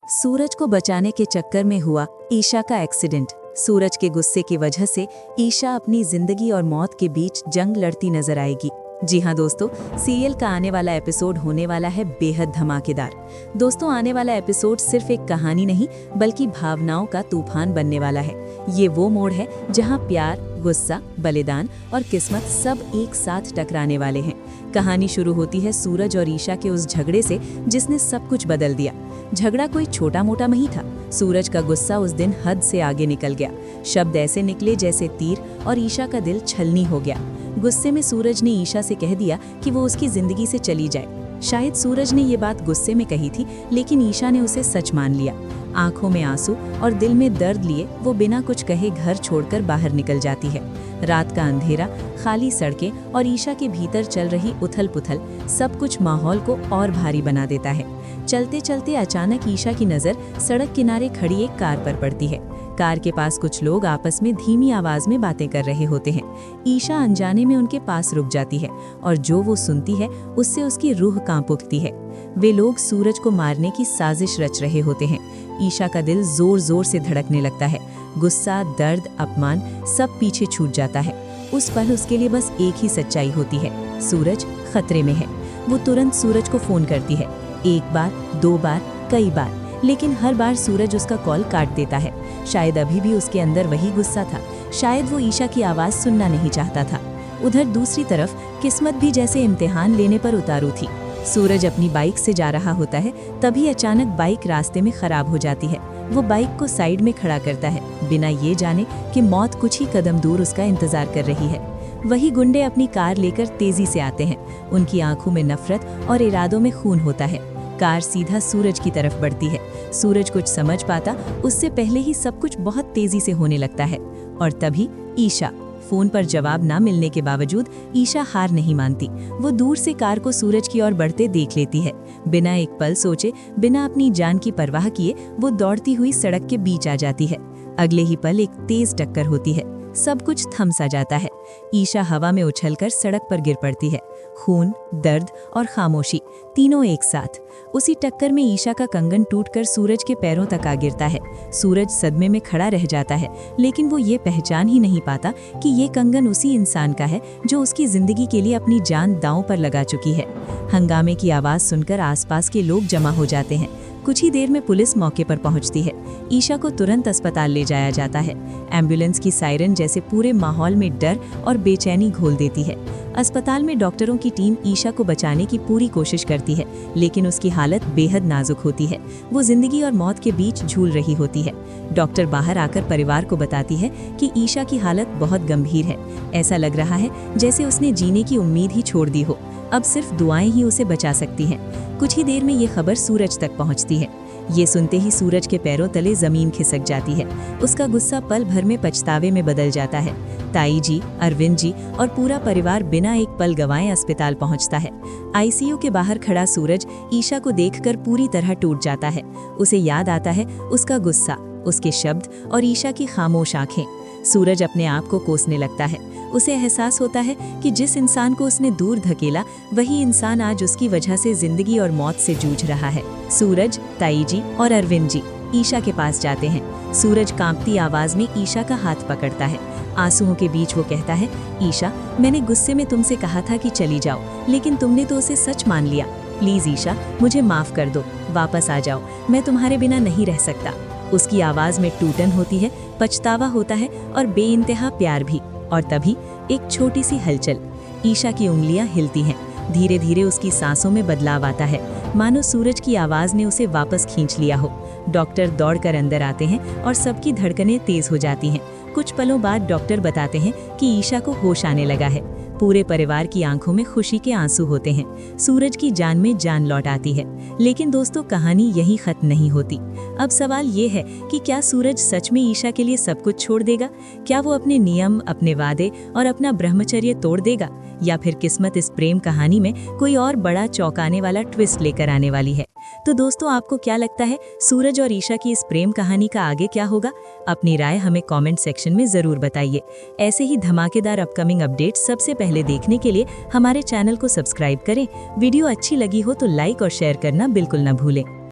सूरज को बचाने के चक्कर में हुआ ईशा का एक्सीडेंट। सूरज के गुस्से की वजह से ईशा अपनी जिंदगी और मौत के बीच जंग लड़ती नजर आएगी। जी हाँ दोस्तों, सीरियल का आने वाला एपिसोड होने वाला है बेहद धमाकेदार। दोस्तों, आने वाला एपिसोड सिर्फ एक कहानी नहीं बल्कि भावनाओं का तूफान बनने वाला है। ये वो मोड़ है जहाँ प्यार, गुस्सा, बलिदान और किस्मत सब एक साथ टकराने वाले हैं। कहानी शुरू होती है सूरज और ईशा के उस झगड़े से जिसने सब कुछ बदल दिया। झगड़ा कोई छोटा मोटा नहीं था। सूरज का गुस्सा उस दिन हद से आगे निकल गया। शब्द ऐसे निकले जैसे तीर और ईशा का दिल छलनी हो गया। गुस्से में सूरज ने ईशा से कह दिया कि वो उसकी जिंदगी से चली जाए। शायद सूरज ने ये बात गुस्से में कही थी, लेकिन ईशा ने उसे सच मान लिया। आंखों में आंसू और दिल में दर्द लिए वो बिना कुछ कहे घर छोड़कर बाहर निकल जाती है। रात का अंधेरा, खाली सड़कें और ईशा के भीतर चल रही उथल पुथल सब कुछ माहौल को और भारी बना देता है। चलते चलते अचानक ईशा की नज़र सड़क किनारे खड़ी एक कार पर पड़ती है। कार के पास कुछ लोग आपस में धीमी आवाज में बातें कर रहे होते हैं। ईशा अनजाने में उनके पास रुक जाती है और जो वो सुनती है उससे उसकी रूह कांप उठती है। वे लोग सूरज को मारने की साजिश रच रहे होते हैं। ईशा का दिल जोर जोर से धड़कने लगता है। गुस्सा, दर्द, अपमान सब पीछे छूट जाता है। उस पल उसके लिए बस एक ही सच्चाई होती है, सूरज खतरे में है। वो तुरंत सूरज को फोन करती है, एक बार, दो बार, कई बार, लेकिन हर बार सूरज उसका कॉल काट देता है। शायद अभी भी उसके अंदर वही गुस्सा था। शायद वो ईशा की आवाज़ सुनना नहीं चाहता था। उधर दूसरी तरफ किस्मत भी जैसे इम्तिहान लेने पर उतारू थी। सूरज अपनी बाइक से जा रहा होता है, तभी अचानक बाइक रास्ते में खराब हो जाती है। वो बाइक को साइड में खड़ा करता है, बिना ये जाने कि मौत कुछ ही कदम दूर उसका इंतजार कर रही है। वही गुंडे अपनी कार लेकर तेजी से आते हैं। उनकी आंखों में नफरत और इरादों में खून होता है। कार सीधा सूरज की तरफ बढ़ती है। सूरज कुछ समझ पाता उससे पहले ही सब कुछ बहुत तेजी से होने लगता है। और तभी ईशा, फोन पर जवाब ना मिलने के बावजूद ईशा हार नहीं मानती। वो दूर से कार को सूरज की ओर बढ़ते देख लेती है। बिना एक पल सोचे, बिना अपनी जान की परवाह किए वो दौड़ती हुई सड़क के बीच आ जाती है। अगले ही पल एक तेज टक्कर होती है। सब कुछ थम सा जाता है। ईशा हवा में उछलकर सड़क पर गिर पड़ती है। खून, दर्द और खामोशी तीनों एक साथ। उसी टक्कर में ईशा का कंगन टूटकर सूरज के पैरों तक आ गिरता है। सूरज सदमे में खड़ा रह जाता है, लेकिन वो ये पहचान ही नहीं पाता कि ये कंगन उसी इंसान का है जो उसकी जिंदगी के लिए अपनी जान दांव पर लगा चुकी है। हंगामे की आवाज़ सुनकर आसपास के लोग जमा हो जाते हैं। कुछ ही देर में पुलिस मौके पर पहुंचती है। ईशा को तुरंत अस्पताल ले जाया जाता है। एम्बुलेंस की सायरन जैसे पूरे माहौल में डर और बेचैनी घोल देती है। अस्पताल में डॉक्टरों की टीम ईशा को बचाने की पूरी कोशिश करती है, लेकिन उसकी हालत बेहद नाजुक होती है। वो जिंदगी और मौत के बीच झूल रही होती है। डॉक्टर बाहर आकर परिवार को बताती है कि ईशा की हालत बहुत गंभीर है। ऐसा लग रहा है जैसे उसने जीने की उम्मीद ही छोड़ दी हो। अब सिर्फ दुआएं ही उसे बचा सकती हैं। कुछ ही देर में ये खबर सूरज तक पहुंचती है। ये सुनते ही सूरज के पैरों तले जमीन खिसक जाती है। उसका गुस्सा पल भर में पछतावे में बदल जाता है। ताई जी, अरविंद जी और पूरा परिवार बिना एक पल गंवाए अस्पताल पहुंचता है। आईसीयू के बाहर खड़ा सूरज ईशा को देखकर पूरी तरह टूट जाता है। उसे याद आता है उसका गुस्सा, उसके शब्द और ईशा की खामोश आंखें। सूरज अपने आप को कोसने लगता है। उसे एहसास होता है कि जिस इंसान को उसने दूर धकेला, वही इंसान आज उसकी वजह से जिंदगी और मौत से जूझ रहा है। सूरज, ताई जी और अरविंद जी ईशा के पास जाते हैं। सूरज कांपती आवाज में ईशा का हाथ पकड़ता है। आंसुओं के बीच वो कहता है, ईशा, मैंने गुस्से में तुमसे कहा था कि चली जाओ, लेकिन तुमने तो उसे सच मान लिया। प्लीज ईशा, मुझे माफ कर दो, वापस आ जाओ, मैं तुम्हारे बिना नहीं रह सकता। उसकी आवाज में टूटन होती है, पछतावा होता है और बेइंतहा प्यार भी। और तभी एक छोटी सी हलचल, ईशा की उंगलियां हिलती हैं। धीरे धीरे उसकी सांसों में बदलाव आता है, मानो सूरज की आवाज ने उसे वापस खींच लिया हो। डॉक्टर दौड़कर अंदर आते हैं और सबकी धड़कनें तेज हो जाती हैं। कुछ पलों बाद डॉक्टर बताते हैं कि ईशा को होश आने लगा है। पूरे परिवार की आंखों में खुशी के आंसू होते हैं। सूरज की जान में जान लौट आती है। लेकिन दोस्तों, कहानी यही खत्म नहीं होती। अब सवाल ये है कि क्या सूरज सच में ईशा के लिए सब कुछ छोड़ देगा? क्या वो अपने नियम, अपने वादे और अपना ब्रह्मचर्य तोड़ देगा? या फिर किस्मत इस प्रेम कहानी में कोई और बड़ा चौंकाने वाला ट्विस्ट लेकर आने वाली है? तो दोस्तों, आपको क्या लगता है सूरज और ईशा की इस प्रेम कहानी का आगे क्या होगा? अपनी राय हमें कमेंट सेक्शन में जरूर बताइए। ऐसे ही धमाकेदार अपकमिंग अपडेट सबसे पहले देखने के लिए हमारे चैनल को सब्सक्राइब करें। वीडियो अच्छी लगी हो तो लाइक और शेयर करना बिल्कुल न भूलें।